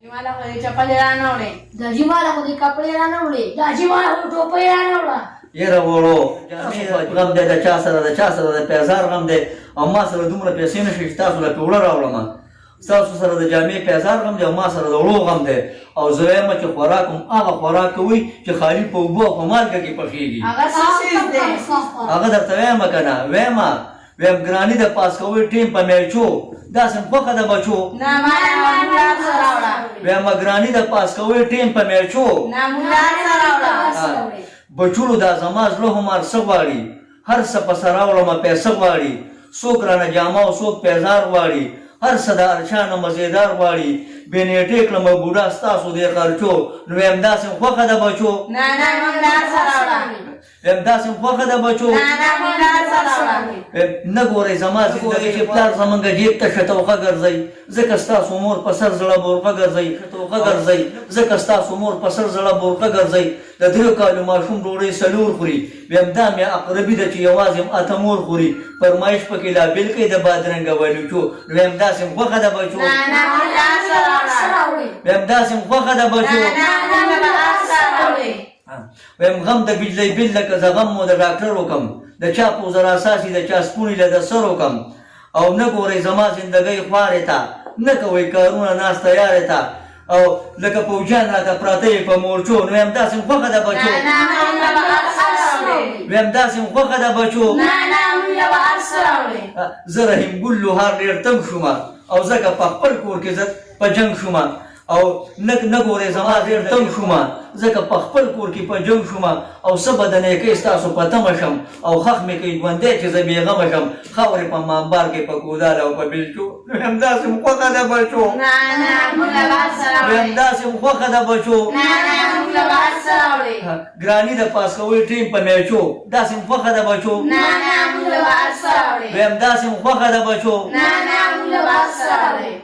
मला कधी चप्पल रानवणे दाजी मला कधी कपडे रानवले दाजी मला टोपे रानवला Era volo, gam de ceasă de ceasă de pezar, gam de masă de dumă pe sine și stasul de pe ulăra ulama. Stasul să de jamie pezar, gam de masă de olo, gam de au zrema ce fora cum aga fora că ui ce khali pe ubo pe marga ki pășigi. Aga dar tăvema cana, vem grani de pas că ui timp pe melciu, da sunt foca de băciu. Na mula saraula. Vem grani de pas că ui timp pe melciu. Na mula saraula. बचुलू दा समाज लो हमार सवाड़ी हर सपसरावलो में पैसा वाड़ी सोकरा न जामाओ सोक पैजार वाड़ी हर सदा अर्शान मजेदार वाड़ी बेनेटेक लम बुढ़ा स्तासु दे खर्चो नवेमदा से फखा दा बचो ना मula saraula. एमदा से फखा दा बचो ना mula saraula. न गोरे समाज जिंदगी के प्यार समंग जेब त शतौका गरजई जकस्ता सुमोर पसर जला बोरका गरजई शतौका गरजई जकस्ता सुमोर पसर जला बोरका गरजई د درو کالو ماشوم ډوړې سلور خوري ویمدا مې اقربي د چې یوازې اتمور خوري فرمایش پکې لا بل کې د بادرنګ ولوچو ویمدا سم خوخه د بچو na mula saraula. ویمدا سم خوخه د بچو na mula saraula. ویم غم د بجلی بل لکه زغم مو د ډاکټر وکم د چا په زرا اساسي د چا سپونی له د سر وکم او نه ګورې زما زندګۍ خوارې تا نه کوي کارونه ناس تیارې تا او لکه پوجان راته پراته په مورچو نو هم داسې خوخه د بچو na mula saraula. ویم داسې خوخه د بچو na mula saraula. زه رحیم ګل لوهار ډېر تنګ شوم او ځکه په خپل کور کې زه په جنګ شوم او نه ګورې زما ډېر تنګ شوم ځکه په خپل کور کې په جنګ شوم او څه به د نیکۍ ستاسو په تمه شم او خښ مې کوي ژوندی چې زه بېغمه شم خاورې په مامبار کې په کودال او په بلچو نو همداسې م خوښه ده بچو na mula saraula. همداسې م خوښه ده بچو na mula saraula. ګراني د پاس کوي ټیم په میچو داسې م خوښه ده بچو na mula saraula. همداسې م خوښه ده بچو na mula saraula.